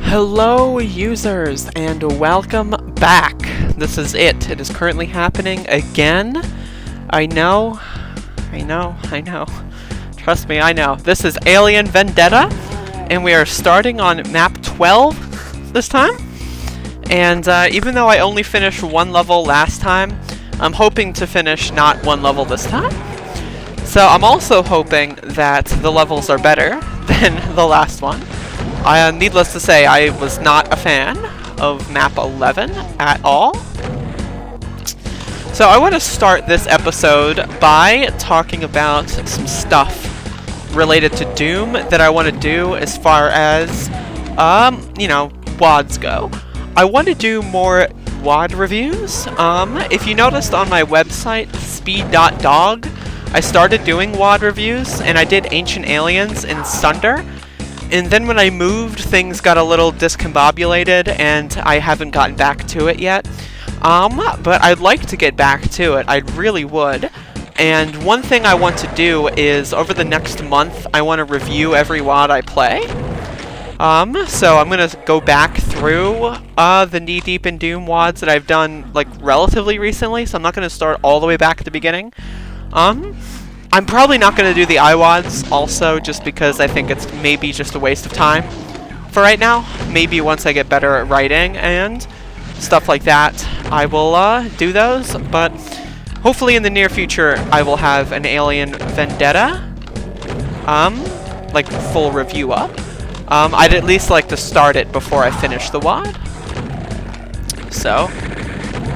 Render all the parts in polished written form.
Hello users and welcome back. This is it. It is currently happening again. I know. Trust me, I know. This is Alien Vendetta and we are starting on map 12 this time. And even though I only finished one level last time, I'm hoping to finish not one level this time. So I'm also hoping that the levels are better than the last one. Needless to say, I was not a fan of map 11 at all. So I want to start this episode by talking about some stuff related to Doom that I want to do as far as, WODs go. I want to do more WOD reviews. If you noticed on my website, speed.dog, I started doing WOD reviews, and I did Ancient Aliens and Sunder. And then when I moved, things got a little discombobulated, and I haven't gotten back to it yet. But I'd like to get back to it. I really would. And one thing I want to do is, over the next month, I want to review every WOD I play. So I'm going to go back through the Knee Deep in Doom WODs that I've done, like, relatively recently, so I'm not going to start all the way back at the beginning. I'm probably not going to do the iWODs also, just because I think it's maybe just a waste of time for right now. Maybe once I get better at writing and stuff like that, I will do those. But hopefully in the near future, I will have an Alien Vendetta, like, full review up. I'd at least like to start it before I finish the WOD. So,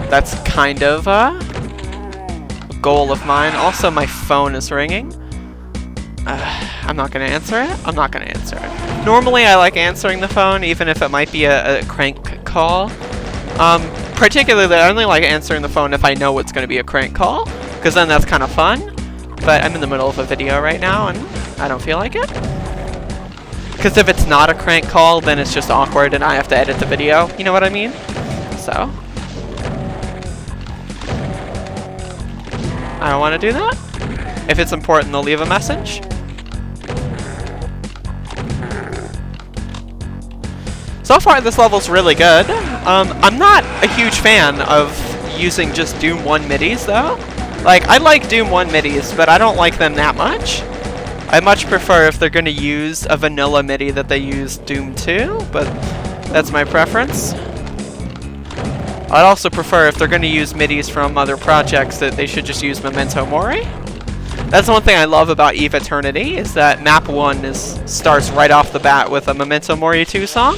that's kind of goal of mine. Also, my phone is ringing. I'm not going to answer it. Normally, I like answering the phone, even if it might be a crank call. Particularly, I only like answering the phone if I know it's going to be a crank call, because then that's kind of fun. But I'm in the middle of a video right now, and I don't feel like it. Because if it's not a crank call, then it's just awkward, and I have to edit the video. You know what I mean? So I don't want to do that. If it's important, they'll leave a message. So far, this level's really good. I'm not a huge fan of using just Doom 1 midis, though. Like, I like Doom 1 midis, but I don't like them that much. I much prefer if they're going to use a vanilla MIDI that they use Doom 2, but that's my preference. I'd also prefer if they're going to use MIDIs from other projects that they should just use Memento Mori. That's the one thing I love about Eve Eternity, is that map 1 starts right off the bat with a Memento Mori 2 song.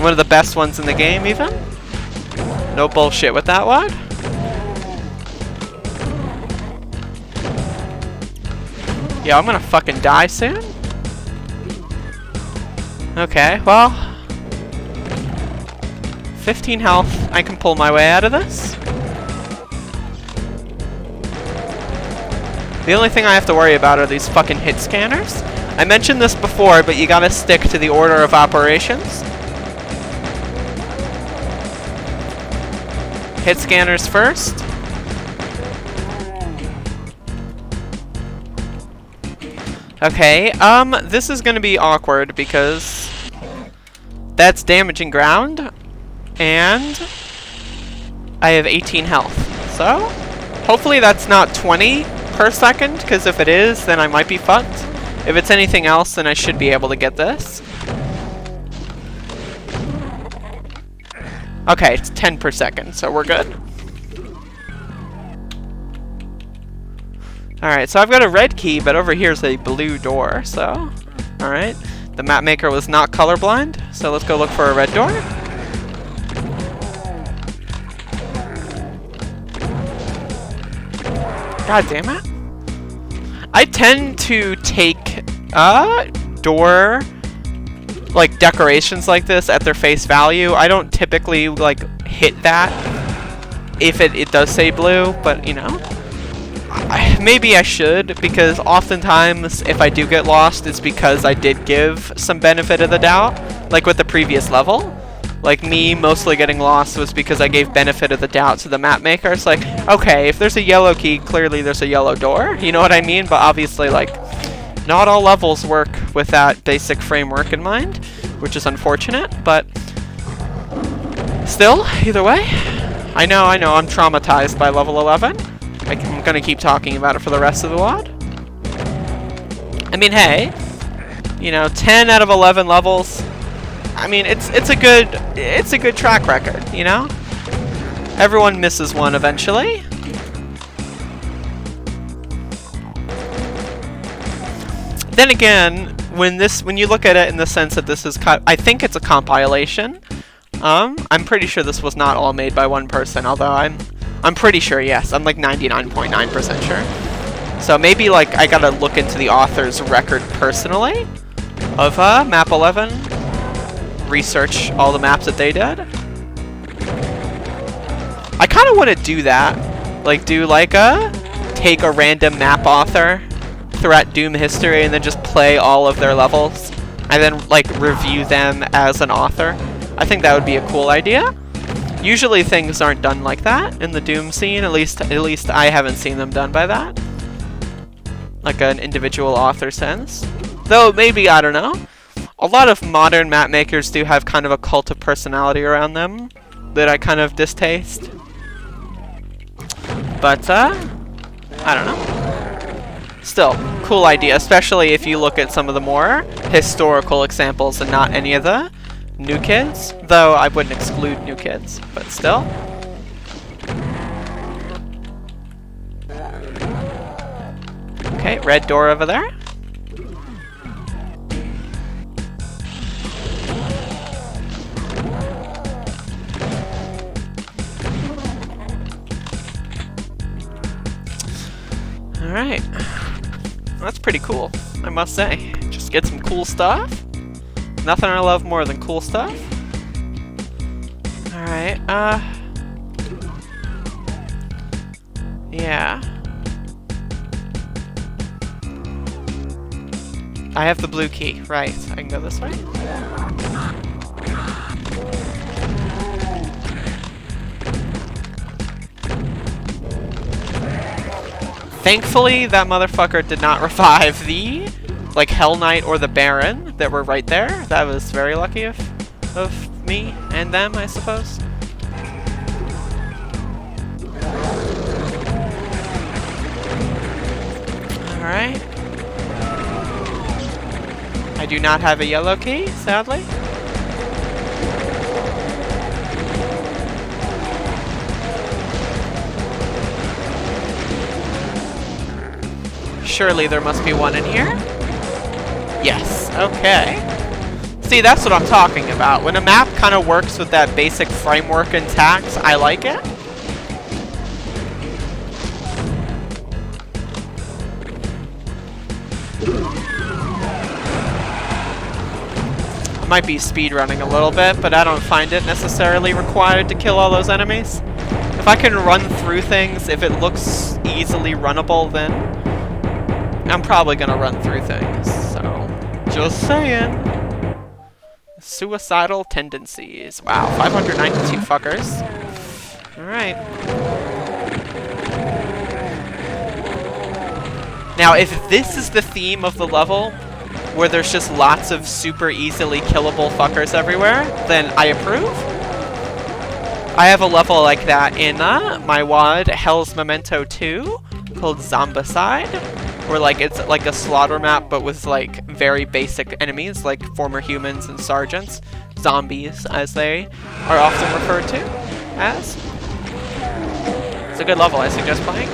One of the best ones in the game, even. No bullshit with that one. Yeah, I'm gonna fucking die soon. Okay, well, 15 health. I can pull my way out of this. The only thing I have to worry about are these fucking hit scanners. I mentioned this before, but you gotta stick to the order of operations. Hit scanners first. Okay, this is gonna be awkward because that's damaging ground, and I have 18 health. So, hopefully that's not 20 per second, because if it is, then I might be fucked. If it's anything else, then I should be able to get this. Okay, it's 10 per second, so we're good. Alright, so I've got a red key, but over here is a blue door, so... Alright, the map maker was not colorblind, so let's go look for a red door. God damn it. I tend to take, door, like, decorations like this at their face value. I don't typically, like, hit that if it does say blue, but, you know. Maybe I should, because oftentimes if I do get lost, it's because I did give some benefit of the doubt, like with the previous level. Like, me mostly getting lost was because I gave benefit of the doubt to the map maker. It's like, okay, if there's a yellow key, clearly there's a yellow door. You know what I mean? But obviously, like, not all levels work with that basic framework in mind, which is unfortunate, but Still, either way, I know, I'm traumatized by level 11. I'm gonna keep talking about it for the rest of the WOD. I mean, hey, you know, 10 out of 11 levels. I mean, it's a good track record, you know? Everyone misses one eventually. Then again, when you look at it in the sense that this is I think it's a compilation. I'm pretty sure this was not all made by one person, although I'm pretty sure, yes. I'm like 99.9% sure. So maybe like I gotta look into the author's record personally of map 11, research all the maps that they did. I kind of want to do that, like take a random map author throughout Doom history and then just play all of their levels and then like review them as an author. I think that would be a cool idea. Usually things aren't done like that in the Doom scene, at least I haven't seen them done by that. Like an individual author sense. Though maybe, I don't know. A lot of modern map makers do have kind of a cult of personality around them that I kind of distaste. But, I don't know. Still, cool idea, especially if you look at some of the more historical examples and not any of the new kids. Though I wouldn't exclude new kids, but still. Okay, red door over there. Alright. That's pretty cool, I must say. Just get some cool stuff. Nothing I love more than cool stuff. Alright, yeah. I have the blue key, right. I can go this way. Thankfully, that motherfucker did not revive the, like, Hell Knight or the Baron that were right there. That was very lucky of me and them, I suppose. Alright. I do not have a yellow key, sadly. Surely there must be one in here. Yes, okay. See, that's what I'm talking about. When a map kind of works with that basic framework intact, I like it. I might be speedrunning a little bit, but I don't find it necessarily required to kill all those enemies. If I can run through things, if it looks easily runnable, then I'm probably gonna run through things, so just saying. Suicidal tendencies. Wow, 592 fuckers. Alright. Now, if this is the theme of the level, where there's just lots of super easily killable fuckers everywhere, then I approve. I have a level like that in my WOD Hell's Memento 2 called Zombicide, where like it's like a slaughter map but with like very basic enemies like former humans and sergeants, zombies as they are often referred to as. It's a good level, I suggest playing.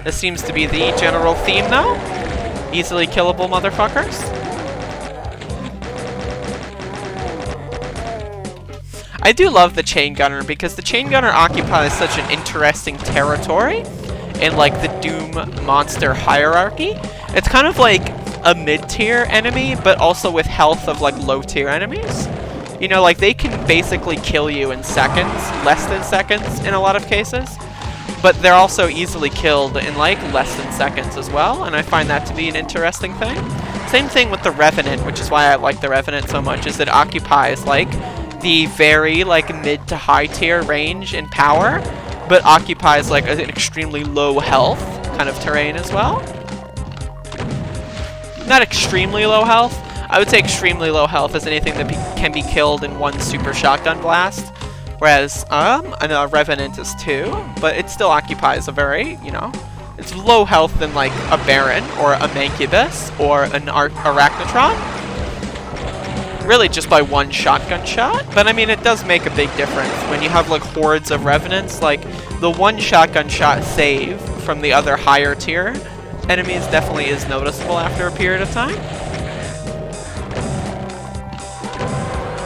This seems to be the general theme though. Easily killable motherfuckers. I do love the chain gunner because the chain gunner occupies such an interesting territory in like the Doom monster hierarchy. It's kind of like a mid-tier enemy, but also with health of like low-tier enemies. You know, like they can basically kill you in seconds, less than seconds in a lot of cases. But they're also easily killed in like less than seconds as well, and I find that to be an interesting thing. Same thing with the Revenant, which is why I like the Revenant so much, is it occupies like the very like mid to high tier range in power, but occupies like an extremely low health kind of terrain as well. Not extremely low health. I would say extremely low health is anything that can be killed in one super shotgun blast. Whereas, a Revenant is 2, but it still occupies a very, you know, it's low health than like a Baron or a Mancubus or an Arachnotron. Really just by one shotgun shot, but I mean it does make a big difference when you have like hordes of Revenants. Like the one shotgun shot save from the other higher tier enemies definitely is noticeable after a period of time.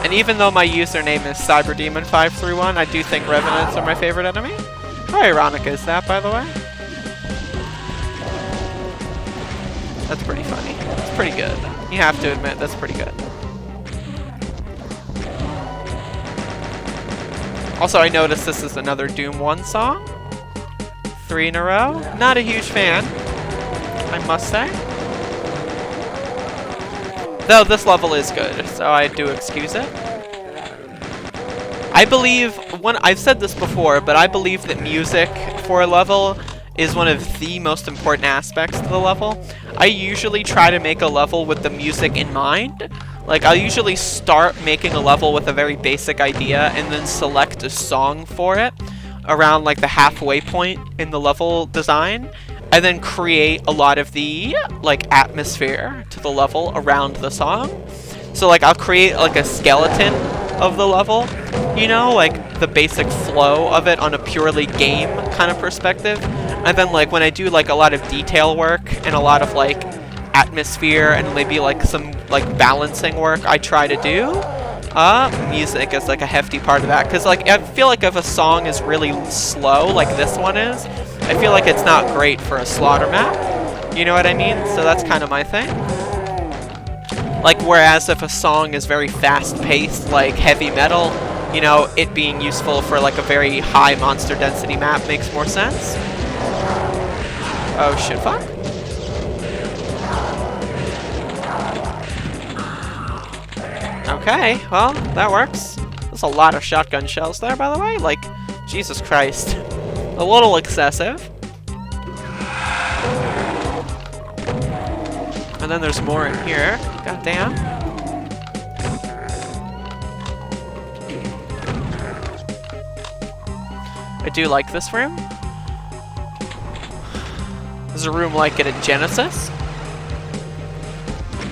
And even though my username is CyberDemon531, I do think Revenants are my favorite enemy. How ironic is that, by the way? That's pretty funny. It's pretty good. You have to admit, that's pretty good. Also, I noticed this is another Doom 1 song. 3 in a row. Not a huge fan, I must say. Though this level is good, so I do excuse it. I believe, I've said this before, but I believe that music for a level is one of the most important aspects to the level. I usually try to make a level with the music in mind. Like, I'll usually start making a level with a very basic idea and then select a song for it around like the halfway point in the level design, and then create a lot of the like atmosphere to the level around the song. So like I'll create like a skeleton of the level, you know, like the basic flow of it on a purely game kind of perspective. And then like when I do like a lot of detail work and a lot of like atmosphere and maybe like some like balancing work I try to do, music is like a hefty part of that. Because like I feel like if a song is really slow like this one is, I feel like it's not great for a slaughter map. You know what I mean? So that's kind of my thing. Like whereas if a song is very fast paced like heavy metal, you know, it being useful for like a very high monster density map makes more sense. Oh shit, fuck. Okay, well, that works. There's a lot of shotgun shells there, by the way. Like, Jesus Christ. A little excessive. And then there's more in here. God damn. I do like this room. There's a room like it at Genesis,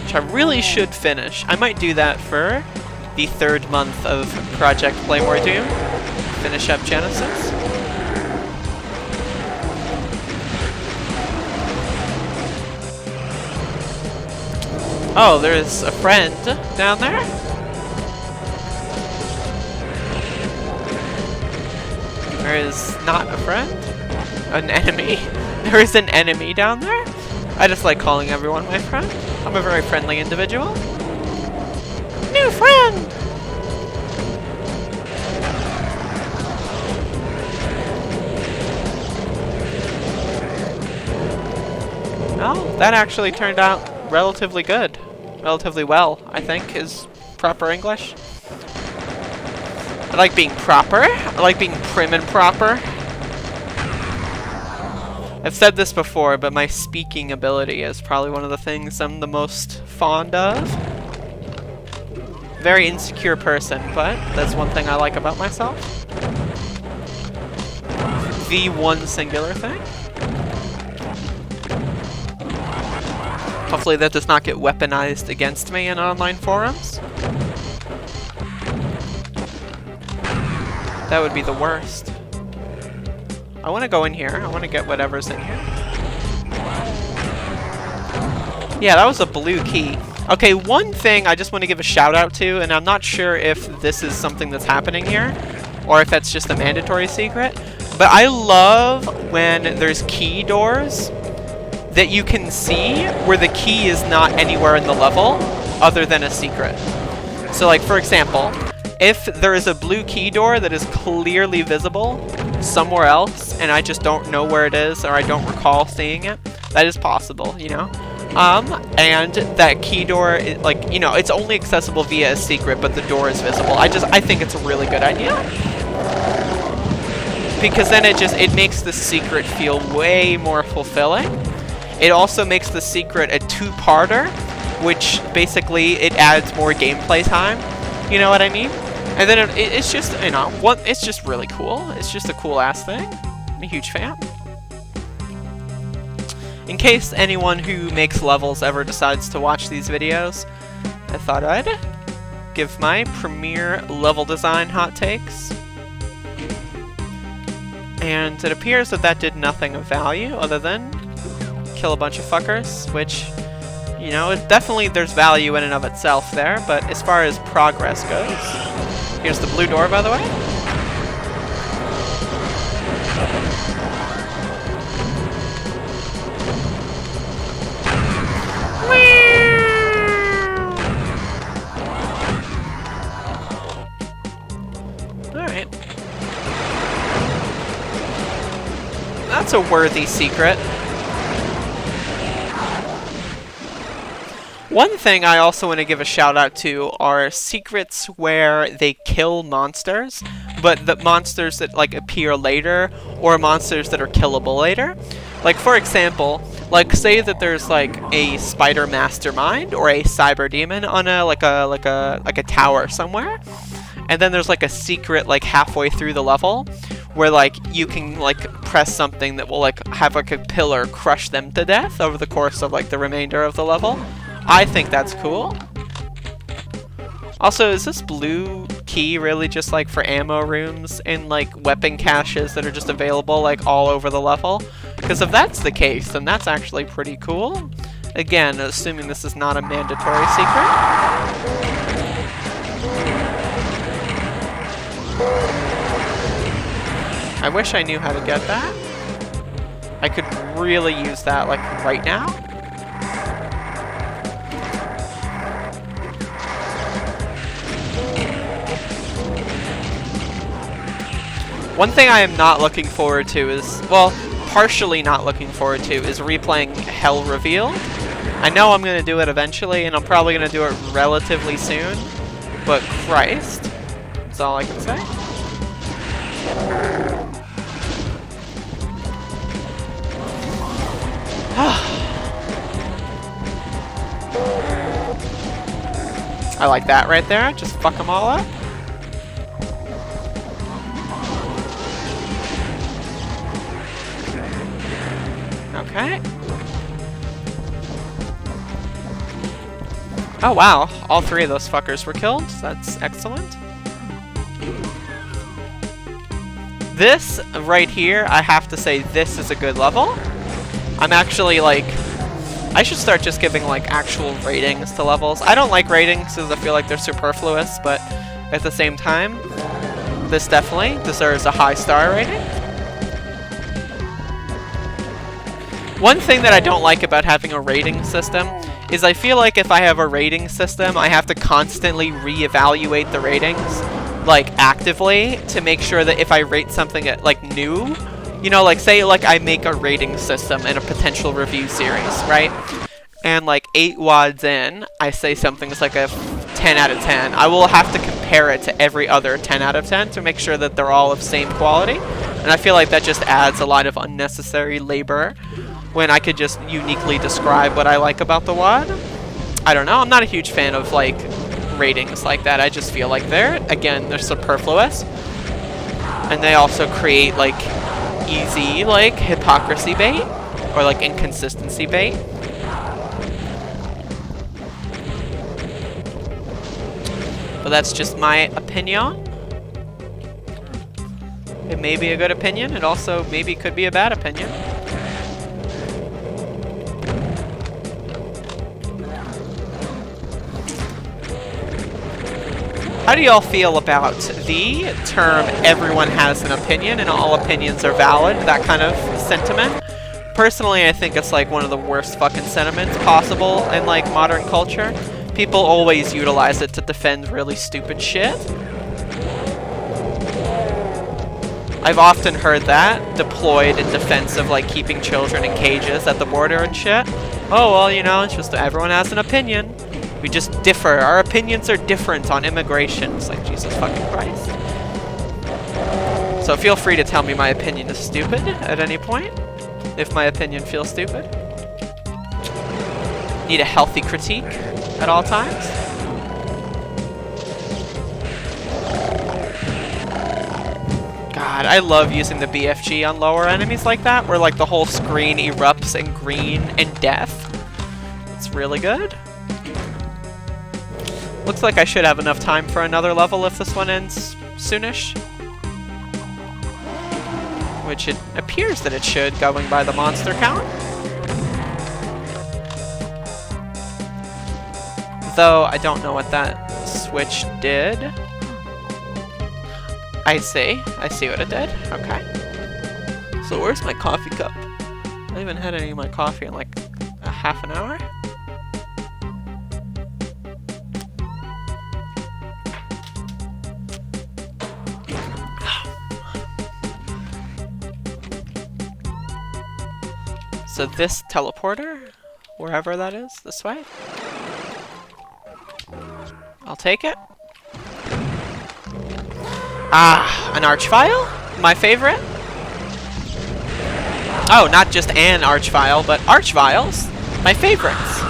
which I really should finish. I might do that for the 3rd month of Project Playmore Doom. Finish up Genesis. Oh, there's a friend down there? There is not a friend? An enemy. There is an enemy down there? I just like calling everyone my friend. I'm a very friendly individual. New friend! Oh, that actually turned out relatively good. Relatively well, I think, is proper English. I like being proper. I like being prim and proper. I've said this before, but my speaking ability is probably one of the things I'm the most fond of. Very insecure person, but that's one thing I like about myself. The one singular thing. Hopefully that does not get weaponized against me in online forums. That would be the worst. I want to go in here. I want to get whatever's in here. Yeah, that was a blue key. Okay, one thing I just want to give a shout out to, and I'm not sure if this is something that's happening here, or if that's just a mandatory secret, but I love when there's key doors that you can see where the key is not anywhere in the level other than a secret. So like, for example, if there is a blue key door that is clearly visible somewhere else and I just don't know where it is or I don't recall seeing it, that is possible, you know? And that key door, like, you know, it's only accessible via a secret, but the door is visible. I think it's a really good idea. Because then it makes the secret feel way more fulfilling. It also makes the secret a two-parter which basically it adds more gameplay time. You know what I mean? And then it's just, you know, it's just really cool. It's just a cool ass thing. I'm a huge fan. In case anyone who makes levels ever decides to watch these videos, I thought I'd give my premier level design hot takes. And it appears that that did nothing of value other than kill a bunch of fuckers, which, you know, definitely there's value in and of itself there, but as far as progress goes, here's the blue door, by the way. Alright. That's a worthy secret. One thing I also want to give a shout out to are secrets where they kill monsters, but the monsters that like appear later, or monsters that are killable later. Like for example, like say that there's like a spider mastermind or a cyber demon on a like a tower somewhere, and then there's like a secret like halfway through the level where like you can like press something that will like have like a pillar crush them to death over the course of like the remainder of the level. I think that's cool. Also, is this blue key really just like for ammo rooms and like weapon caches that are just available like all over the level? Because if that's the case, then that's actually pretty cool. Again, assuming this is not a mandatory secret. I wish I knew how to get that. I could really use that like right now. One thing I am not looking forward to is, well, partially not looking forward to, is replaying Hell Revealed. I know I'm going to do it eventually, and I'm probably going to do it relatively soon, but Christ, that's all I can say. I like that right there, just fuck them all up. Okay. Oh wow, all three of those fuckers were killed. That's excellent. This right here, I have to say, this is a good level. I'm actually like, I should start just giving like actual ratings to levels. I don't like ratings because I feel like they're superfluous, but at the same time, this definitely deserves a high star rating. One thing that I don't like about having a rating system is I feel like if I have a rating system, I have to constantly reevaluate the ratings, like actively, to make sure that if I rate something at like new, you know, like say like I make a rating system in a potential review series, right? And like 8 WODs in, I say something's like a 10 out of 10. I will have to compare it to every other 10 out of 10 to make sure that they're all of same quality. And I feel like that just adds a lot of unnecessary labor when I could just uniquely describe what I like about the WOD. I don't know, I'm not a huge fan of like ratings like that. I just feel like they're superfluous. And they also create like easy like hypocrisy bait or like inconsistency bait. But that's just my opinion. It may be a good opinion, it also maybe could be a bad opinion. How do y'all feel about the term everyone has an opinion and all opinions are valid, that kind of sentiment? Personally, I think it's like one of the worst fucking sentiments possible in like modern culture. People always utilize it to defend really stupid shit. I've often heard that deployed in defense of like keeping children in cages at the border and shit. Oh, well, you know, it's just everyone has an opinion. We just differ. Our opinions are different on immigration. It's like, Jesus fucking Christ. So feel free to tell me my opinion is stupid at any point, if my opinion feels stupid. Need a healthy critique. at all times. God, I love using the BFG on lower enemies like that, where like the whole screen erupts in green and death. It's really good. Looks like I should have enough time for another level if this one ends soonish. Which it appears that it should, going by the monster count. Though, I don't know what that switch did. I see what it did. Okay. So where's my coffee cup? I haven't had any of my coffee in like a half an hour. So this teleporter, wherever that is, this way. I'll take it. Ah, an archvile? My favorite? Oh, not just an archvile, but archviles. My favorites.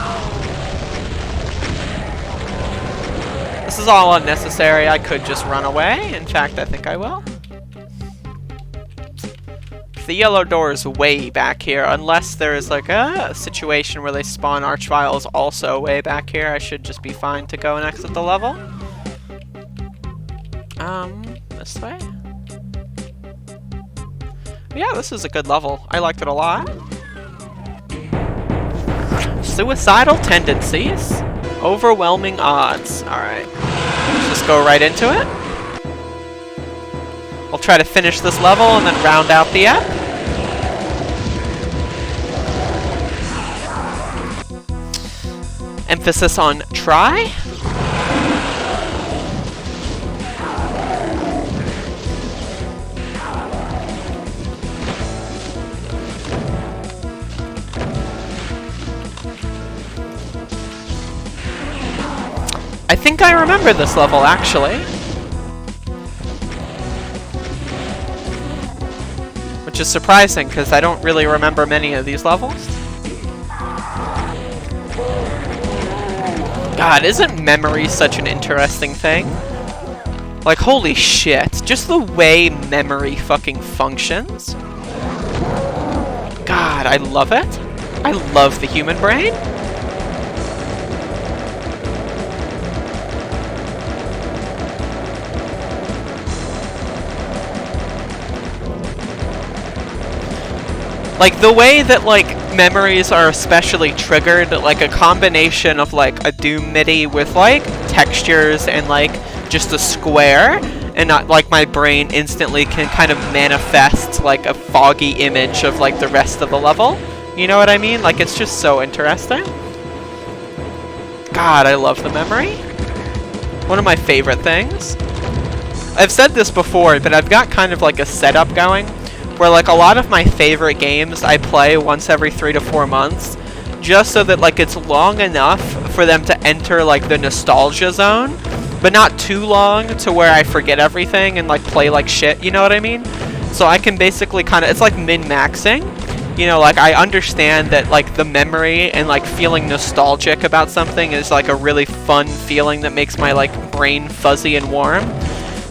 This is all unnecessary. I could just run away. In fact, I think I will. The yellow door is way back here, unless there is like a situation where they spawn archviles also way back here. I should just be fine to go and exit the level. This way? Yeah, this is a good level. I liked it a lot. Suicidal tendencies. Overwhelming odds. Alright. Let's just go right into it. I'll try to finish this level and then round out the app. Emphasis on try. I think I remember this level, actually. Which is surprising, because I don't really remember many of these levels. God, isn't memory such an interesting thing? Like, holy shit. Just the way memory fucking functions. God, I love it. I love the human brain. Like, the way that, like, memories are especially triggered, like, a combination of, like, a Doom MIDI with, like, textures and, like, just a square, and not, like, my brain instantly can kind of manifest, like, a foggy image of, like, the rest of the level. You know what I mean? Like, it's just so interesting. God, I love the memory. One of my favorite things. I've said this before, but I've got kind of, like, a setup going, where like a lot of my favorite games I play once every 3 to 4 months, just so that like it's long enough for them to enter like the nostalgia zone, but not too long to where I forget everything and like play like shit, you know what I mean? So I can basically kind of, it's like min-maxing, you know, like I understand that like the memory and like feeling nostalgic about something is like a really fun feeling that makes my like brain fuzzy and warm.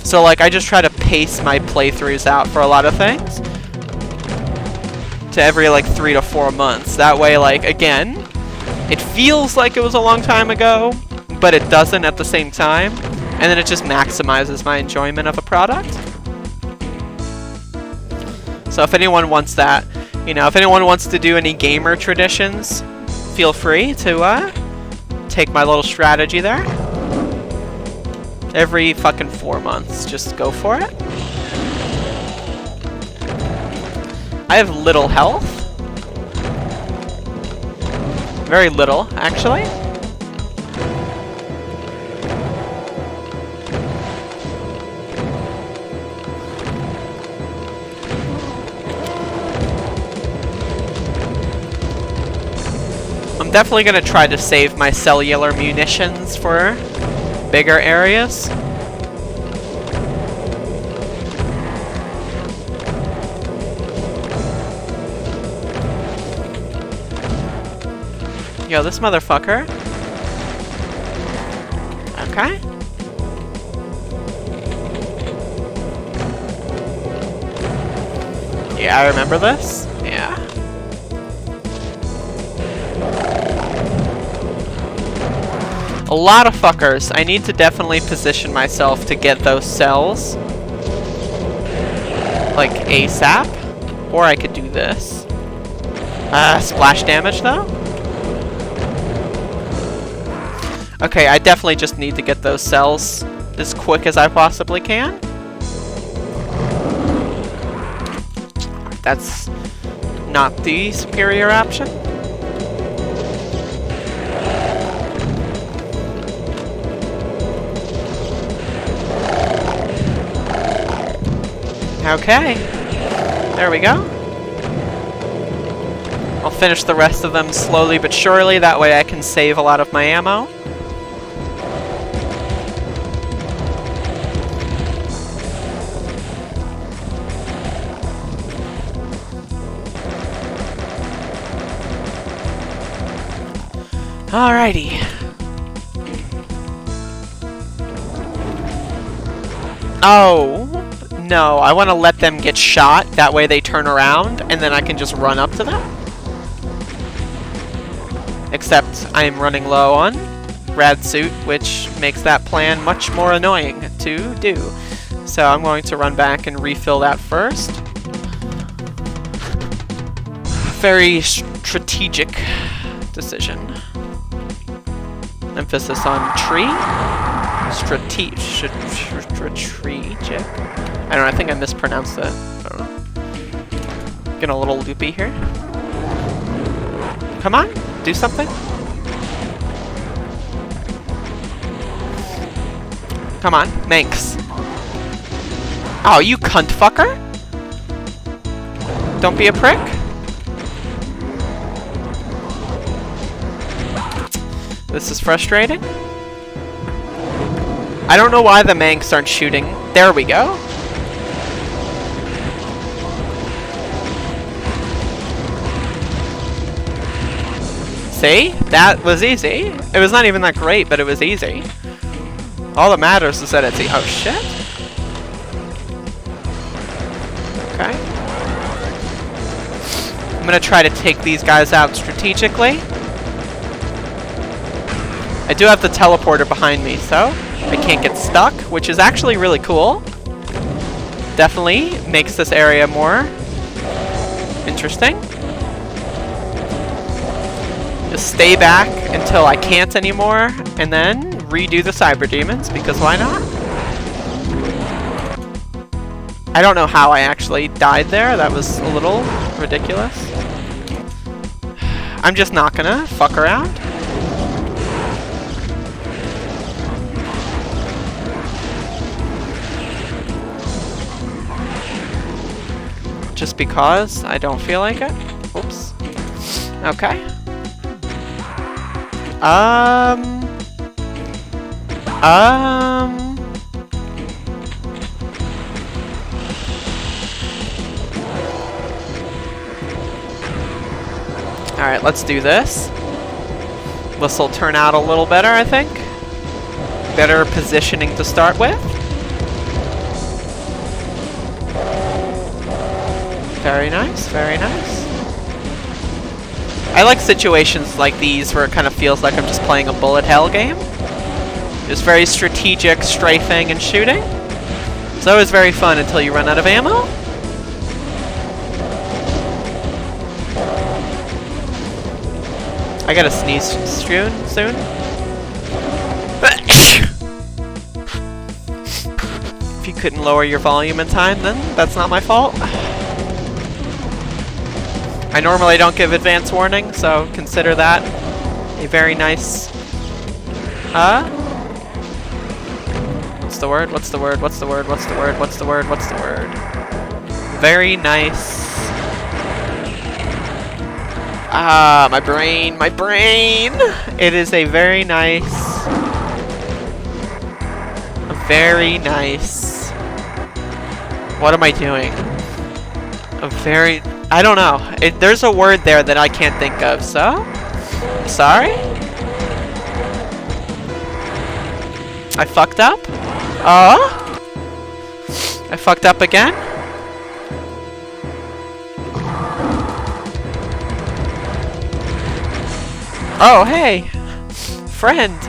So like I just try to pace my playthroughs out for a lot of things to every like 3 to 4 months. That way, like, again, it feels like it was a long time ago, but it doesn't at the same time, and then it just maximizes my enjoyment of a product. So if anyone wants that, you know, if anyone wants to do any gamer traditions, feel free to take my little strategy there. Every fucking 4 months, just go for it. I have little health. Very little, actually. I'm definitely gonna try to save my cellular munitions for bigger areas. Yo, this motherfucker. Okay. Yeah, I remember this. Yeah. A lot of fuckers. I need to definitely position myself to get those cells. Like ASAP. Or I could do this. Splash damage though? Okay, I definitely just need to get those cells as quick as I possibly can. That's not the superior option. Okay. There we go. I'll finish the rest of them slowly but surely, that way I can save a lot of my ammo. Alrighty. Oh, no, I want to let them get shot, that way they turn around, and then I can just run up to them. Except I'm running low on rad suit, which makes that plan much more annoying to do. So I'm going to run back and refill that first. Very strategic decision. Emphasis on tree. Strategic. I don't know, I think I mispronounced that. I don't know. Getting a little loopy here. Come on, do something. Come on, Manx. Oh, you cunt fucker! Don't be a prick. This is frustrating. I don't know why the Manx aren't shooting. There we go. See? That was easy. It was not even that great, but it was easy. All that matters is that it's oh shit. Okay. I'm gonna try to take these guys out strategically. I do have the teleporter behind me, so I can't get stuck, which is actually really cool. Definitely makes this area more interesting. Just stay back until I can't anymore, and then redo the cyber demons, because why not? I don't know how I actually died there. That was a little ridiculous. I'm just not gonna fuck around. Just because I don't feel like it. Oops. Okay. Alright, let's do this. This'll turn out a little better, I think. Better positioning to start with. Very nice, very nice. I like situations like these where it kind of feels like I'm just playing a bullet hell game. Just very strategic strafing and shooting. It's always very fun until you run out of ammo. I gotta sneeze soon. If you couldn't lower your volume in time, then that's not my fault. I normally don't give advance warning, so consider that a very nice... What's the word? What's the word? What's the word? What's the word? What's the word? What's the word? Very nice... my brain, my brain! It is a very nice... What am I doing? A very... I don't know. There's a word there that I can't think of, so... Sorry? I fucked up? I fucked up again? Oh, hey! Friend!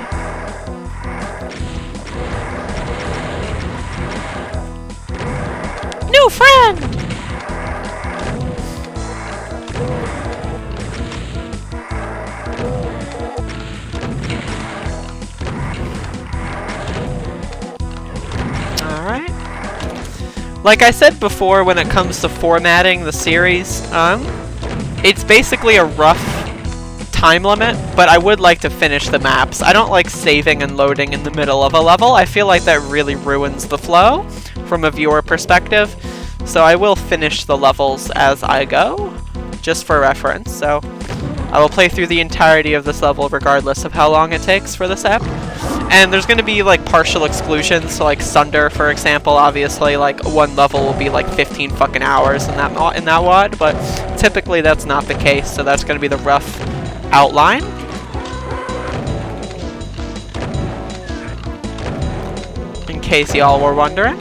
New friend! Alright. Like I said before, when it comes to formatting the series, it's basically a rough time limit, but I would like to finish the maps. I don't like saving and loading in the middle of a level. I feel like that really ruins the flow from a viewer perspective. So I will finish the levels as I go, just for reference. So I will play through the entirety of this level regardless of how long it takes for this app. And there's going to be like partial exclusions, so like Sunder, for example, obviously like one level will be like 15 fucking hours in that WOD, but typically that's not the case, so that's going to be the rough outline. In case y'all were wondering.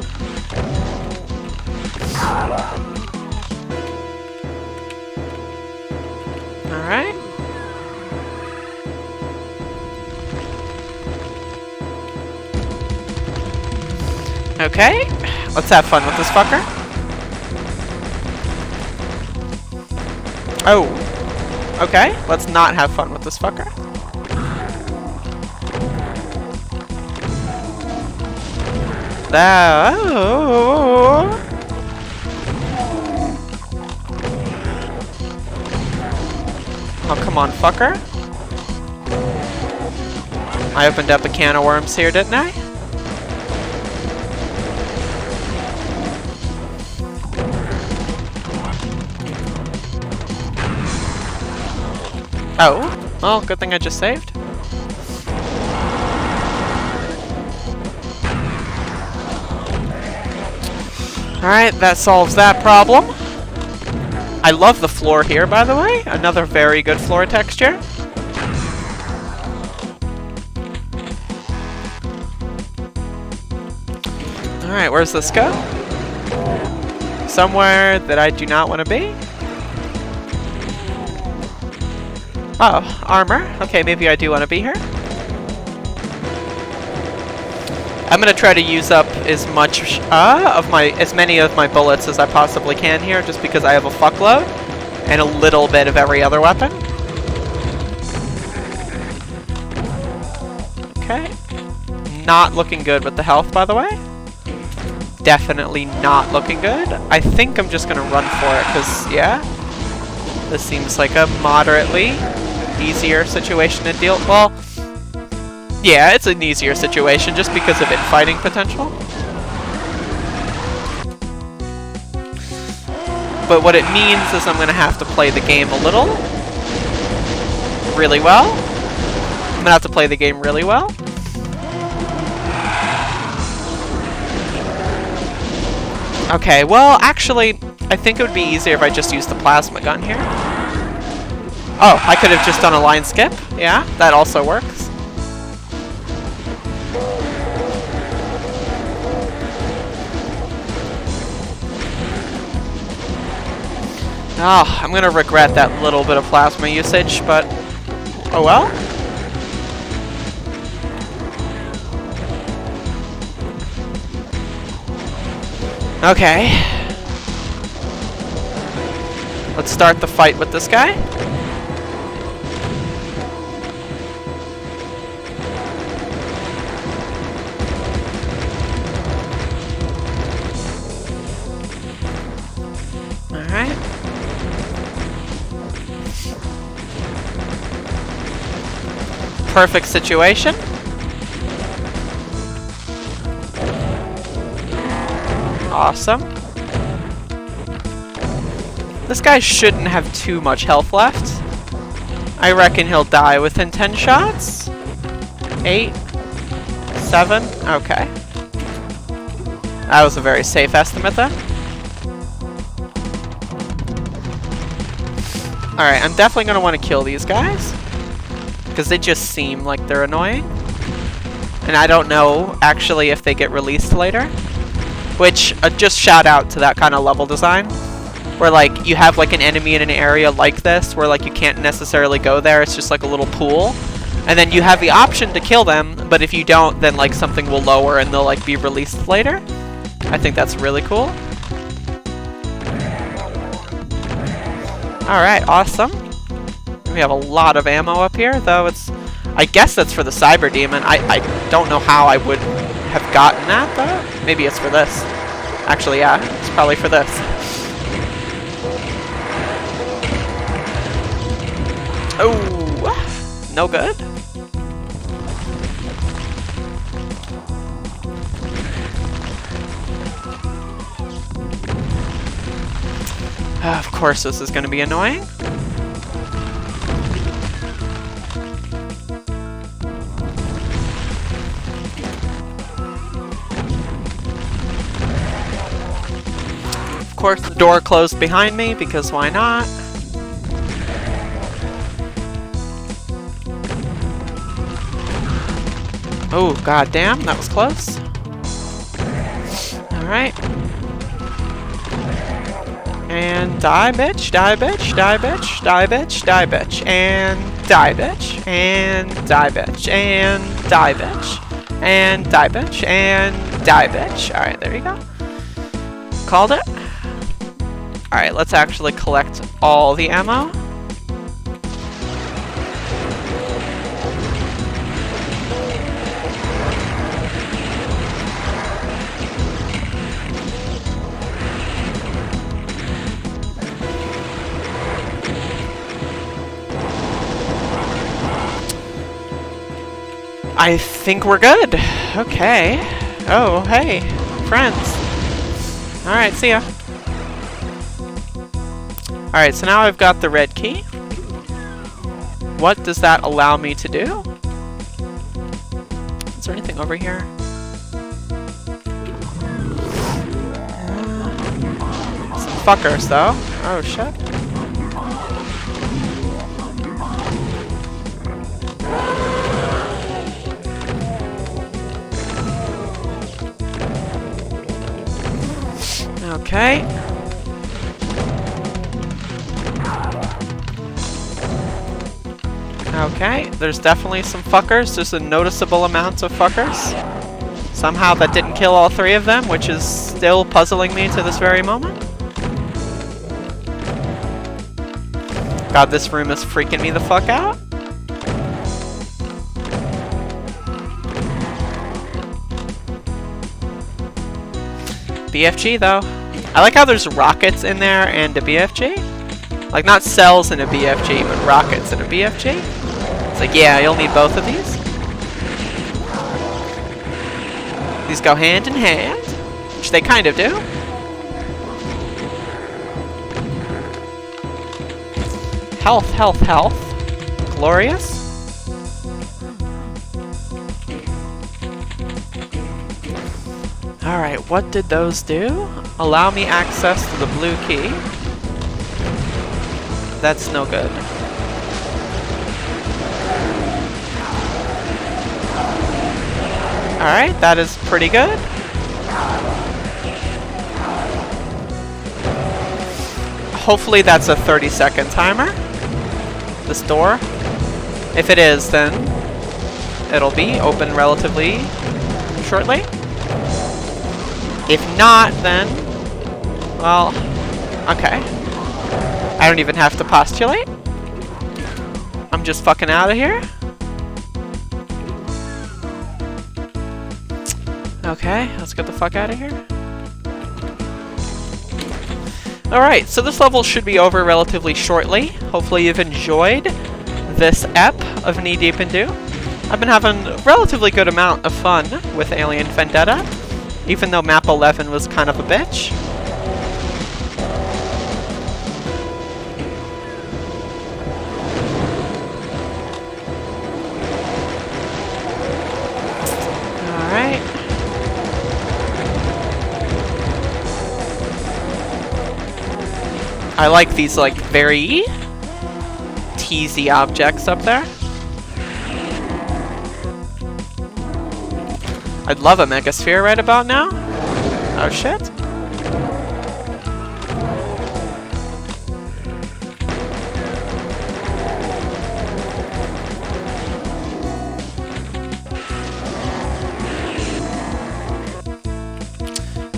Alright. Okay, let's have fun with this fucker. Oh, okay, let's not have fun with this fucker. Oh, come on, fucker. I opened up a can of worms here, didn't I? Oh, well, good thing I just saved. Alright, that solves that problem. I love the floor here, by the way. Another very good floor texture. Alright, where's this go? Somewhere that I do not want to be. Oh, armor. Okay, maybe I do want to be here. I'm gonna try to use up as much as many of my bullets as I possibly can here, just because I have a fuckload and a little bit of every other weapon. Okay. Not looking good with the health, by the way. Definitely not looking good. I think I'm just gonna run for it, because, yeah, this seems like a moderately easier situation to deal with. Well, yeah, it's an easier situation just because of infighting potential. But what it means is I'm going to have to play the game a little. Really well. I'm going to have to play the game really well. Okay, well, actually, I think it would be easier if I just used the plasma gun here. Oh, I could have just done a line skip. Yeah, that also works. Oh, I'm gonna regret that little bit of plasma usage, but oh well. Okay. Let's start the fight with this guy. Alright. Perfect situation. Awesome. This guy shouldn't have too much health left. I reckon he'll die within 10 shots. 8, 7, okay. That was a very safe estimate then. Alright, I'm definitely going to want to kill these guys, because they just seem like they're annoying. And I don't know, actually, if they get released later. Which, just shout out to that kind of level design. Where, like, you have, like, an enemy in an area like this, where, like, you can't necessarily go there. It's just, like, a little pool. And then you have the option to kill them, but if you don't, then, like, something will lower and they'll, like, be released later. I think that's really cool. Alright, awesome. We have a lot of ammo up here, though it's... I guess that's for the Cyber Demon. I don't know how I would have gotten that, though. Maybe it's for this. Actually, yeah, it's probably for this. Oh, no good. Of course this is going to be annoying. Of course the door closed behind me, because why not? Oh, goddamn, that was close. Alright. And die, bitch, die, bitch, die, bitch, die, bitch, die, bitch, and die, bitch, and die, bitch, and die, bitch, and die, bitch, and die, bitch. Alright, there you go. Called it. Alright, let's actually collect all the ammo. I think we're good. Okay. Oh, hey, friends. Alright, see ya. Alright, so now I've got the red key. What does that allow me to do? Is there anything over here? Some fuckers, though. Oh, shit. Okay. Okay, there's definitely some fuckers. There's a noticeable amount of fuckers. Somehow that didn't kill all three of them, which is still puzzling me to this very moment. God, this room is freaking me the fuck out. BFG, though. I like how there's rockets in there and a BFG. Like, not cells in a BFG, but rockets in a BFG. It's like, yeah, you'll need both of these. These go hand in hand, which they kind of do. Health, health, health. Glorious. Alright, what did those do? Allow me access to the blue key. That's no good. Alright, that is pretty good. Hopefully that's a 30-second timer. This door. If it is, then it'll be open relatively shortly. If not, then, well, okay. I don't even have to postulate. I'm just fucking out of here. Okay, let's get the fuck out of here. Alright, so this level should be over relatively shortly. Hopefully you've enjoyed this ep of Knee Deep in Do. I've been having a relatively good amount of fun with Alien Vendetta, even though map 11 was kind of a bitch. Alright. I like these, like, very teasy objects up there. I'd love a Megasphere right about now. Oh shit.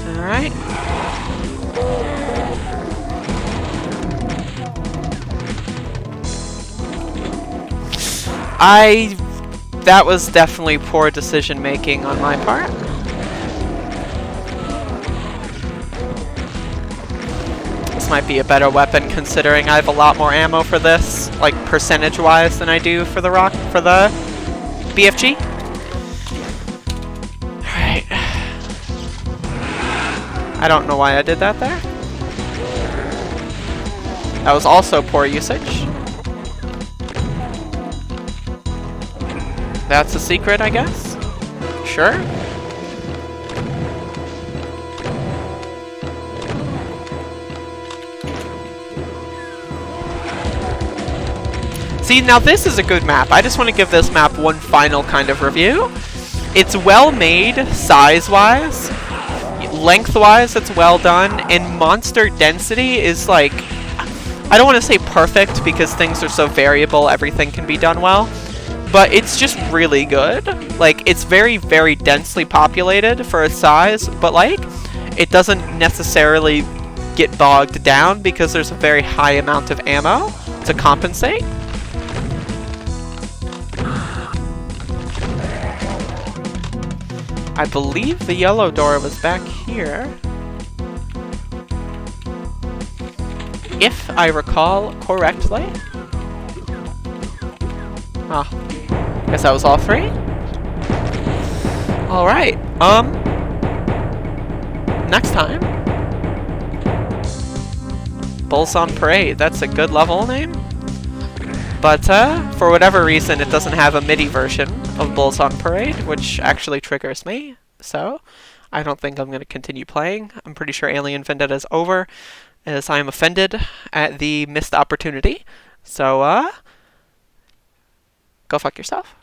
Alright. That was definitely poor decision making on my part. This might be a better weapon considering I have a lot more ammo for this, like percentage wise, than I do for the BFG. Alright. I don't know why I did that there. That was also poor usage. That's a secret, I guess? Sure. See, now this is a good map. I just want to give this map one final kind of review. It's well made, size-wise. Length-wise, it's well done. And monster density is like... I don't want to say perfect because things are so variable, everything can be done well. But it's just really good. Like, it's very, very densely populated for its size, but like, it doesn't necessarily get bogged down because there's a very high amount of ammo to compensate. I believe the yellow door was back here. If I recall correctly. Ah. Guess that was all three? Alright, next time. Bulls on Parade, that's a good level name. But, for whatever reason, it doesn't have a MIDI version of Bulls on Parade, which actually triggers me. So, I don't think I'm going to continue playing. I'm pretty sure Alien Vendetta is over, as I am offended at the missed opportunity. So, go fuck yourself.